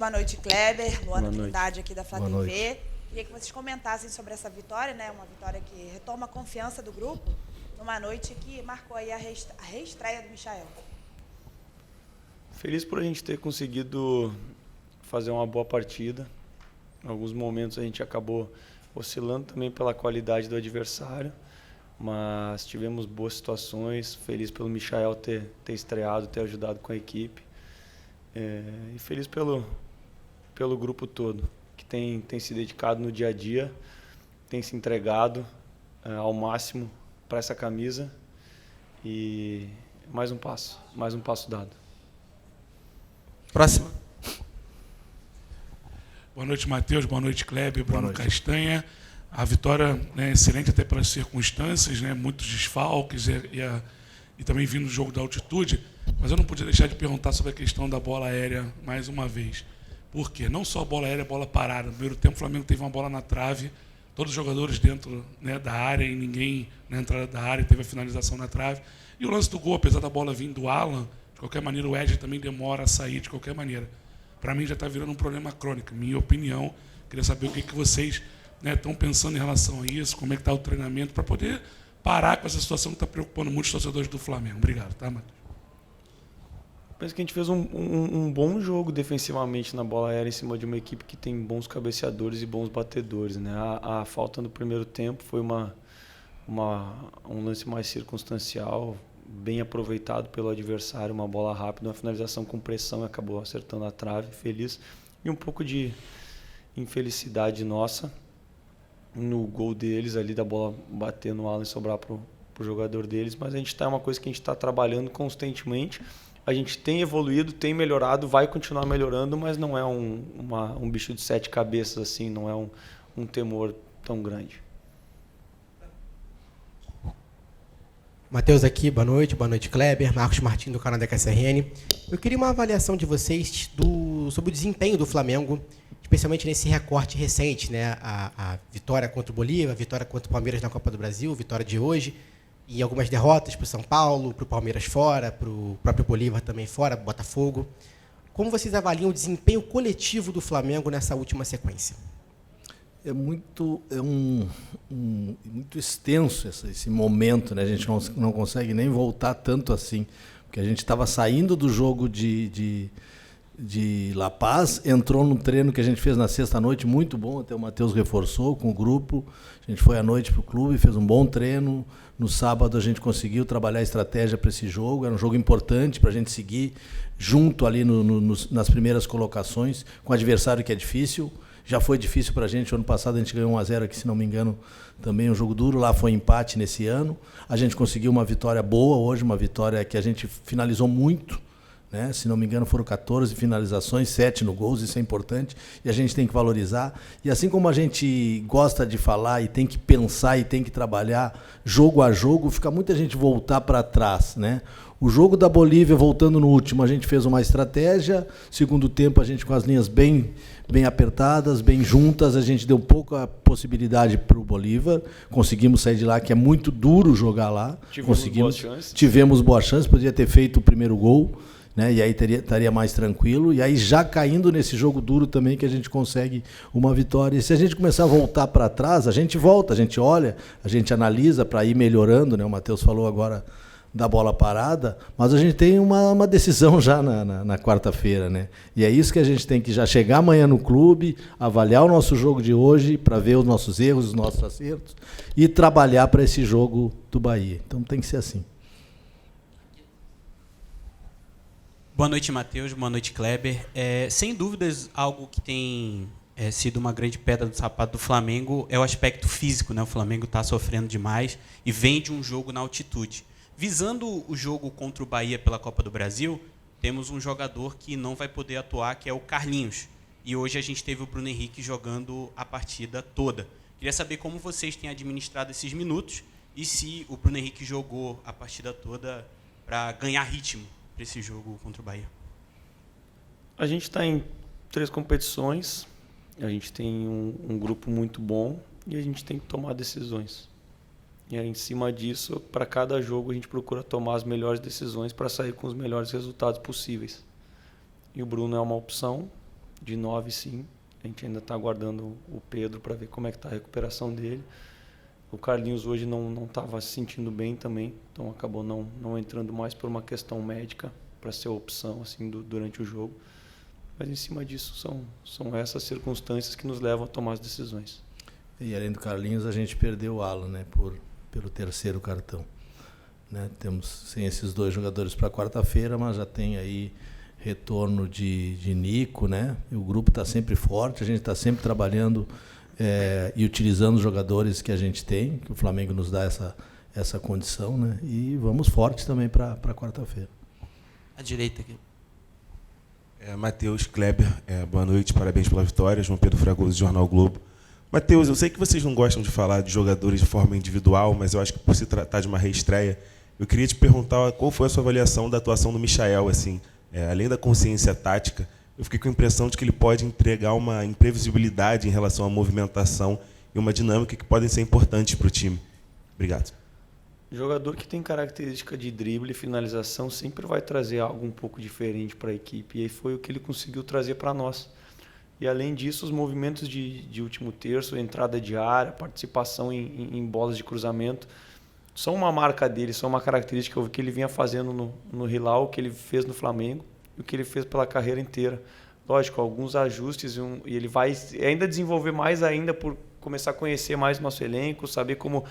Boa noite, Kleber. Luana Boa noite. Trindade aqui da Flá Boa TV. noite. Queria que vocês comentassem sobre essa vitória, né? Uma vitória que retoma a confiança do grupo, numa noite que marcou aí a reestreia do Michael. Feliz por a gente ter conseguido fazer uma boa partida. Em alguns momentos a gente acabou oscilando também pela qualidade do adversário, mas tivemos boas situações. Feliz pelo Michael ter estreado, ter ajudado com a equipe. E feliz pelo grupo todo, que tem se dedicado no dia a dia, tem se entregado ao máximo para essa camisa. E mais um passo dado. Próxima. Boa noite, Matheus. Boa noite, Kleber. Boa Bruno noite. Castanha. A vitória, né, excelente até pelas circunstâncias, né, muitos desfalques e também vindo do jogo da altitude. Mas eu não podia deixar de perguntar sobre a questão da bola aérea mais uma vez. Por quê? Não só a bola aérea, a bola parada. No primeiro tempo, o Flamengo teve uma bola na trave, todos os jogadores dentro, né, da área e ninguém na entrada da área, teve a finalização na trave. E o lance do gol, apesar da bola vir do Alan, de qualquer maneira o Ed também demora a sair de qualquer maneira. Para mim já está virando um problema crônico, minha opinião. Queria saber o que vocês estão pensando em relação a isso, como é que está o treinamento, para poder parar com essa situação que está preocupando muitos torcedores do Flamengo. Obrigado, tá, Matheus? Penso que a gente fez um bom jogo defensivamente na bola aérea em cima de uma equipe que tem bons cabeceadores e bons batedores, né? A falta no primeiro tempo foi um lance mais circunstancial, bem aproveitado pelo adversário, uma bola rápida, uma finalização com pressão e acabou acertando a trave, feliz. E um pouco de infelicidade nossa no gol deles ali, da bola bater no Alan e sobrar pro jogador deles, mas a gente uma coisa que a gente está trabalhando constantemente. A gente tem evoluído, tem melhorado, vai continuar melhorando, mas não é um bicho de 7 cabeças assim, não é um temor tão grande. Matheus aqui, boa noite, Kleber, Marcos Martins do canal da KSRN. Eu queria uma avaliação de vocês sobre o desempenho do Flamengo, especialmente nesse recorte recente, né? A vitória contra o Bolívar, a vitória contra o Palmeiras na Copa do Brasil, vitória de hoje, e algumas derrotas para o São Paulo, para o Palmeiras fora, para o próprio Bolívar também fora, Botafogo. Como vocês avaliam o desempenho coletivo do Flamengo nessa última sequência? É muito extenso esse momento, né? A gente não consegue nem voltar tanto assim, porque a gente estava saindo do jogo de La Paz, entrou num treino que a gente fez na sexta-noite, muito bom, até o Matheus reforçou com o grupo, a gente foi à noite para o clube, fez um bom treino, no sábado a gente conseguiu trabalhar a estratégia para esse jogo, era um jogo importante para a gente seguir junto ali nas primeiras colocações, com um adversário que é difícil. Já foi difícil para a gente, ano passado a gente ganhou 1-0 aqui, se não me engano, também um jogo duro, lá foi empate nesse ano. A gente conseguiu uma vitória boa hoje, uma vitória que a gente finalizou muito, né? Se não me engano foram 14 finalizações, 7 no gols, isso é importante e a gente tem que valorizar. E assim como a gente gosta de falar e tem que pensar e tem que trabalhar jogo a jogo, fica muita gente voltar para trás, né? O jogo da Bolívia, voltando no último, a gente fez uma estratégia, segundo tempo a gente com as linhas bem apertadas, bem juntas, a gente deu pouca possibilidade para o Bolívar, conseguimos sair de lá, que é muito duro jogar lá. Tivemos boas chances, poderia ter feito o primeiro gol, né? E aí estaria mais tranquilo, e aí já caindo nesse jogo duro também que a gente consegue uma vitória. E se a gente começar a voltar para trás, a gente volta, a gente olha, a gente analisa para ir melhorando, né? O Matheus falou agora da bola parada, mas a gente tem uma decisão já na quarta-feira, né? E é isso que a gente tem que já chegar amanhã no clube, avaliar o nosso jogo de hoje para ver os nossos erros, os nossos acertos e trabalhar para esse jogo do Bahia. Então tem que ser assim. Boa noite, Matheus. Boa noite, Kleber. Sem dúvidas, algo que tem sido uma grande pedra do sapato do Flamengo é o aspecto físico, né? O Flamengo está sofrendo demais e vem de um jogo na altitude. Visando o jogo contra o Bahia pela Copa do Brasil, temos um jogador que não vai poder atuar, que é o Carlinhos. E hoje a gente teve o Bruno Henrique jogando a partida toda. Queria saber como vocês têm administrado esses minutos e se o Bruno Henrique jogou a partida toda para ganhar ritmo para esse jogo contra o Bahia. A gente está em 3 competições, a gente tem um grupo muito bom e a gente tem que tomar decisões. E aí, em cima disso, para cada jogo, a gente procura tomar as melhores decisões para sair com os melhores resultados possíveis. E o Bruno é uma opção, de 9, sim. A gente ainda está aguardando o Pedro para ver como é que está a recuperação dele. O Carlinhos hoje não estava se sentindo bem também, então acabou não entrando mais por uma questão médica para ser opção assim durante o jogo. Mas em cima disso são essas circunstâncias que nos levam a tomar as decisões. E além do Carlinhos, a gente perdeu o Alan, né, pelo terceiro cartão. Né? Temos sem esses 2 jogadores para quarta-feira, mas já tem aí retorno de Nico, né? E o grupo está sempre forte, a gente está sempre trabalhando e utilizando os jogadores que a gente tem, que o Flamengo nos dá essa condição, né? E vamos fortes também para quarta-feira. À direita aqui. Matheus, Kleber, boa noite, parabéns pela vitória. João Pedro Fragoso, Jornal Globo. Matheus, eu sei que vocês não gostam de falar de jogadores de forma individual, mas eu acho que por se tratar de uma reestreia, eu queria te perguntar qual foi a sua avaliação da atuação do Michael, assim, além da consciência tática, eu fiquei com a impressão de que ele pode entregar uma imprevisibilidade em relação à movimentação e uma dinâmica que podem ser importantes para o time. Obrigado. Jogador que tem característica de drible e finalização sempre vai trazer algo um pouco diferente para a equipe, e aí foi o que ele conseguiu trazer para nós. E além disso, os movimentos de último terço, entrada de área, participação em bolas de cruzamento, são uma marca dele, são uma característica que ele vinha fazendo no Hilal, o que ele fez no Flamengo e o que ele fez pela carreira inteira. Lógico, alguns ajustes e ele vai ainda desenvolver mais ainda por começar a conhecer mais o nosso elenco, saber como...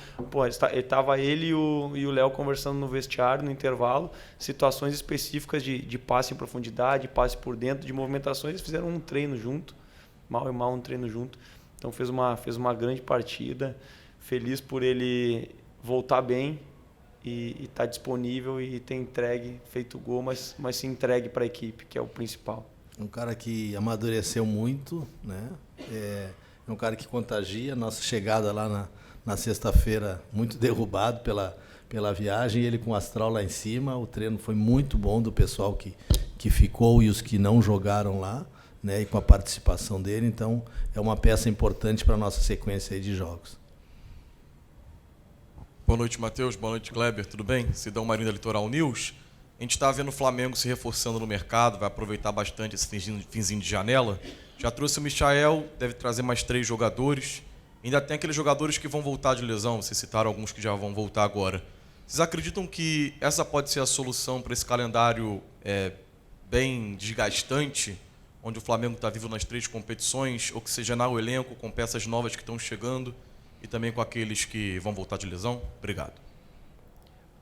Estava ele e o Léo conversando no vestiário, no intervalo, situações específicas de passe em profundidade, passe por dentro, de movimentações, eles fizeram um treino junto, mal e mal um treino junto. Então fez uma grande partida, feliz por ele voltar bem e estar disponível e ter entregue, feito o gol, mas se entregue para a equipe, que é o principal. Um cara que amadureceu muito, né? É um cara que contagia. Nossa chegada lá na sexta-feira, muito derrubado pela viagem, e ele com o astral lá em cima. O treino foi muito bom do pessoal que ficou e os que não jogaram lá, né? E com a participação dele. Então, é uma peça importante para a nossa sequência aí de jogos. Boa noite, Matheus. Boa noite, Kleber. Tudo bem? Sidão Marinho da Litoral News. A gente está vendo o Flamengo se reforçando no mercado, vai aproveitar bastante esse finzinho de janela. Já trouxe o Michael, deve trazer mais 3 jogadores. Ainda tem aqueles jogadores que vão voltar de lesão, vocês citaram alguns que já vão voltar agora. Vocês acreditam que essa pode ser a solução para esse calendário bem desgastante, onde o Flamengo está vivo nas 3 competições, ou que seja o elenco com peças novas que estão chegando e também com aqueles que vão voltar de lesão? Obrigado.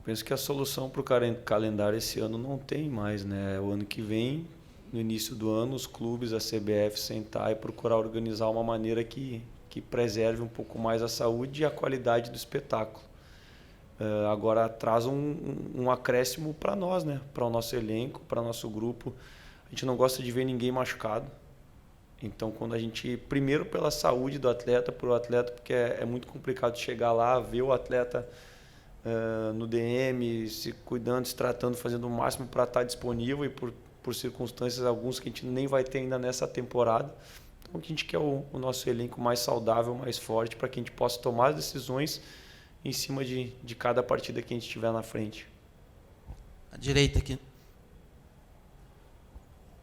Penso que a solução para o calendário esse ano não tem mais, né? O ano que vem, no início do ano, os clubes, a CBF sentar e procurar organizar uma maneira que preserve um pouco mais a saúde e a qualidade do espetáculo. Agora traz um acréscimo para nós, né? Para o nosso elenco, para o nosso grupo. A gente não gosta de ver ninguém machucado. Então, quando a gente, primeiro pela saúde do atleta, por o atleta, porque é muito complicado chegar lá, ver o atleta no DM, se cuidando, se tratando, fazendo o máximo para estar disponível, e por circunstâncias algumas que a gente nem vai ter ainda nessa temporada. Então, a gente quer o nosso elenco mais saudável, mais forte, para que a gente possa tomar as decisões em cima de cada partida que a gente tiver na frente. À direita aqui.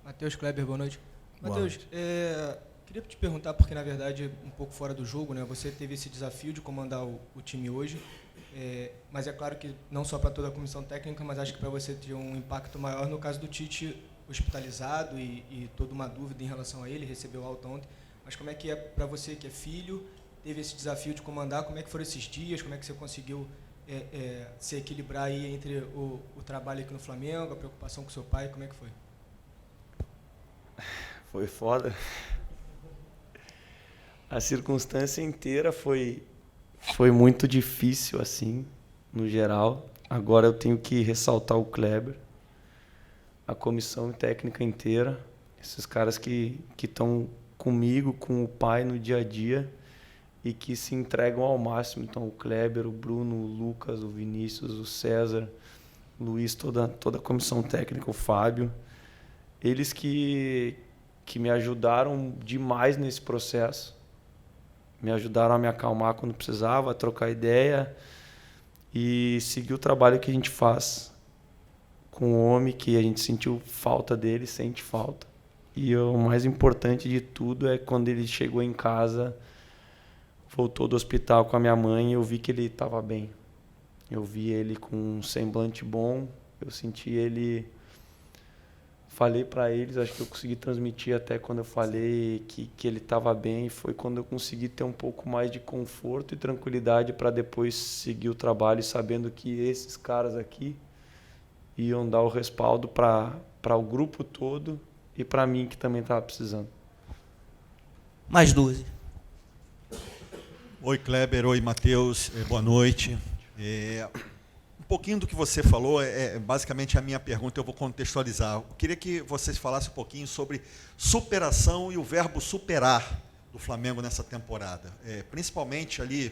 Matheus, Kleber, boa noite. Boa Matheus, queria te perguntar, porque na verdade, um pouco fora do jogo, né, você teve esse desafio de comandar o time hoje, mas é claro que não só para toda a comissão técnica, mas acho que para você ter um impacto maior no caso do Tite hospitalizado e toda uma dúvida em relação a ele, recebeu alta ontem. Mas como é que é para você que é filho, teve esse desafio de comandar, como é que foram esses dias, como é que você conseguiu se equilibrar aí entre o trabalho aqui no Flamengo, a preocupação com seu pai, como é que foi? Foi foda. A circunstância inteira foi muito difícil, assim, no geral. Agora eu tenho que ressaltar o Kleber, a comissão técnica inteira, esses caras que estão comigo, com o pai no dia a dia e que se entregam ao máximo. Então, o Kleber, o Bruno, o Lucas, o Vinícius, o César, o Luiz, toda a comissão técnica, o Fábio, eles que me ajudaram demais nesse processo, me ajudaram a me acalmar quando precisava, a trocar ideia e seguir o trabalho que a gente faz com o homem, que a gente sentiu falta dele, sente falta. E o mais importante de tudo é quando ele chegou em casa, voltou do hospital com a minha mãe, eu vi que ele estava bem. Eu vi ele com um semblante bom, eu senti ele... Falei para eles, acho que eu consegui transmitir até quando eu falei que ele estava bem. Foi quando eu consegui ter um pouco mais de conforto e tranquilidade para depois seguir o trabalho, sabendo que esses caras aqui iam dar o respaldo para o grupo todo e para mim, que também estava precisando. Mais duas. Oi, Kleber. Oi, Matheus. Boa noite. Um pouquinho do que você falou é basicamente a minha pergunta, eu vou contextualizar. Eu queria que vocês falassem um pouquinho sobre superação e o verbo superar do Flamengo nessa temporada. Principalmente ali,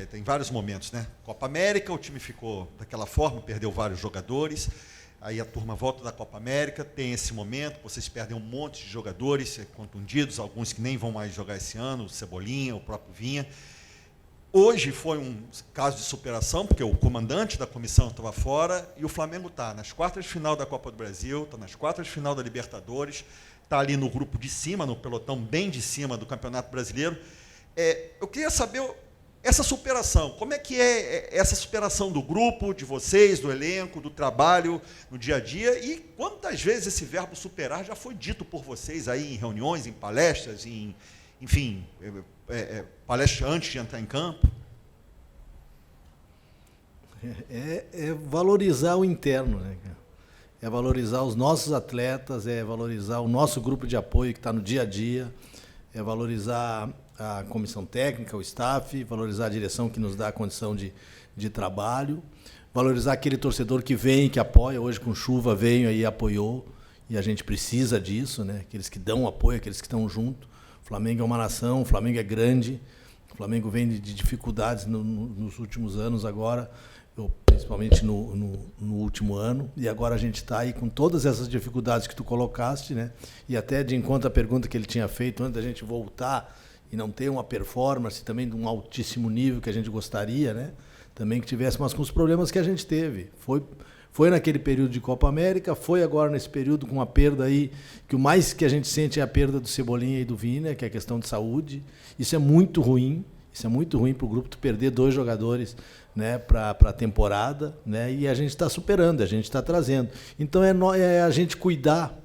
tem vários momentos, né? Copa América, o time ficou daquela forma, perdeu vários jogadores, aí a turma volta da Copa América, tem esse momento, vocês perdem um monte de jogadores contundidos, alguns que nem vão mais jogar esse ano, o Cebolinha, o próprio Vinha. Hoje foi um caso de superação, porque o comandante da comissão estava fora e o Flamengo está nas quartas de final da Copa do Brasil, está nas quartas de final da Libertadores, está ali no grupo de cima, no pelotão bem de cima do Campeonato Brasileiro. Eu queria saber essa superação, como é que é essa superação do grupo, de vocês, do elenco, do trabalho no dia a dia, e quantas vezes esse verbo superar já foi dito por vocês aí em reuniões, em palestras, enfim, palestra antes de entrar em campo? É valorizar o interno, né, cara? É valorizar os nossos atletas, é valorizar o nosso grupo de apoio que está no dia a dia, é valorizar a comissão técnica, o staff, valorizar a direção que nos dá a condição de trabalho, valorizar aquele torcedor que vem, que apoia. Hoje com chuva veio aí e apoiou, e a gente precisa disso, né? Aqueles que dão apoio, aqueles que estão junto. O Flamengo é uma nação, o Flamengo é grande, o Flamengo vem de dificuldades nos últimos anos agora, principalmente no último ano, e agora a gente está aí com todas essas dificuldades que tu colocaste, né? E até de encontro à pergunta que ele tinha feito antes da gente voltar e não ter uma performance também de um altíssimo nível que a gente gostaria, né? Também que tivesse, mas com os problemas que a gente teve. Foi naquele período de Copa América, foi agora nesse período com a perda aí, que o mais que a gente sente é a perda do Cebolinha e do Vina, que é a questão de saúde. Isso é muito ruim para o grupo, tu perder 2 jogadores, né, para a temporada, né, e a gente está superando, a gente está trazendo. Então é a gente cuidar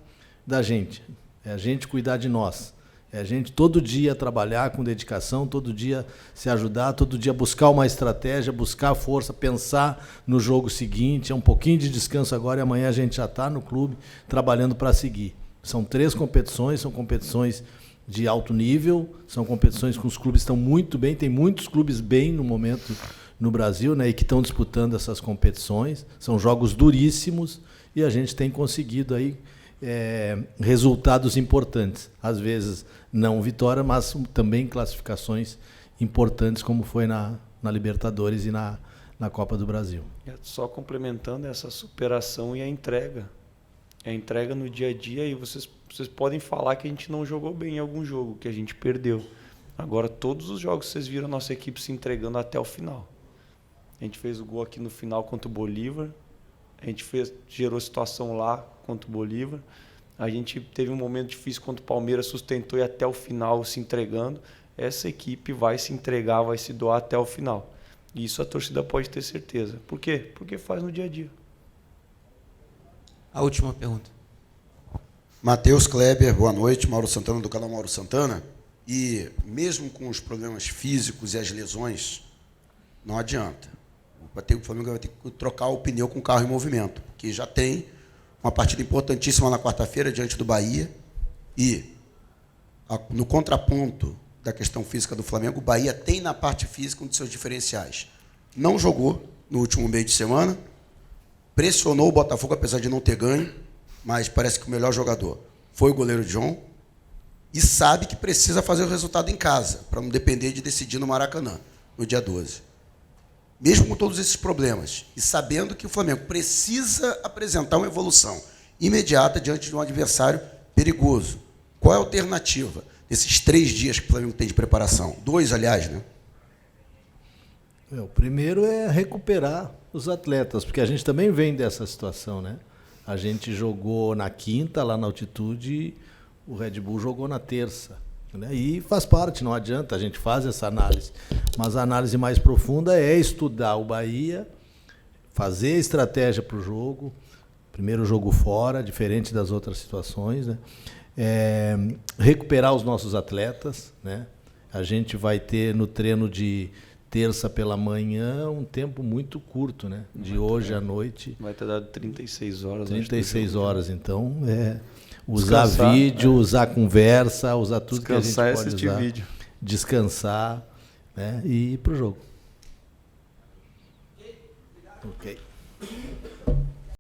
da gente, é a gente cuidar de nós. É a gente todo dia trabalhar com dedicação, todo dia se ajudar, todo dia buscar uma estratégia, buscar força, pensar no jogo seguinte. É um pouquinho de descanso agora e amanhã a gente já está no clube trabalhando para seguir. São 3 competições, são competições de alto nível, são competições que os clubes estão muito bem, tem muitos clubes bem no momento no Brasil, né, e que estão disputando essas competições. São jogos duríssimos e a gente tem conseguido aí resultados importantes. Às vezes não vitória, mas também classificações importantes, como foi na Libertadores e na Copa do Brasil. Só complementando essa superação e a entrega. A entrega no dia a dia, e vocês podem falar que a gente não jogou bem em algum jogo, que a gente perdeu. Agora, todos os jogos vocês viram a nossa equipe se entregando até o final. A gente fez o gol aqui no final contra o Bolívar, a gente gerou situação lá contra o Bolívar, a gente teve um momento difícil contra o Palmeiras, sustentou e até o final se entregando. Essa equipe vai se entregar, vai se doar até o final. E isso a torcida pode ter certeza. Por quê? Porque faz no dia a dia. A última pergunta. Matheus, Kleber, boa noite. Mauro Santana, do canal Mauro Santana. E mesmo com os problemas físicos e as lesões, não adianta. O Flamengo vai ter que trocar o pneu com o carro em movimento, porque já tem uma partida importantíssima na quarta-feira diante do Bahia. E, no contraponto da questão física do Flamengo, o Bahia tem na parte física um de seus diferenciais. Não jogou no último meio de semana, pressionou o Botafogo, apesar de não ter ganho, mas parece que o melhor jogador foi o goleiro John, e sabe que precisa fazer o resultado em casa, para não depender de decidir no Maracanã, no dia 12. Mesmo com todos esses problemas, e sabendo que o Flamengo precisa apresentar uma evolução imediata diante de um adversário perigoso, qual é a alternativa desses 3 dias que o Flamengo tem de preparação? 2, aliás, né? O primeiro é recuperar os atletas, porque a gente também vem dessa situação, né? A gente jogou na quinta, lá na altitude, o Red Bull jogou na terça. Né? E faz parte, não adianta, a gente faz essa análise. Mas a análise mais profunda é estudar o Bahia, fazer estratégia para o jogo, primeiro jogo fora, diferente das outras situações, né? Recuperar os nossos atletas, né? A gente vai ter no treino de terça pela manhã um tempo muito curto, né? De hoje à noite. Vai ter dado 36 horas. 36 horas, então usar vídeo, usar conversa, usar tudo que a gente pode usar. Vídeo. Descansar, né? E ir para o jogo. Ok.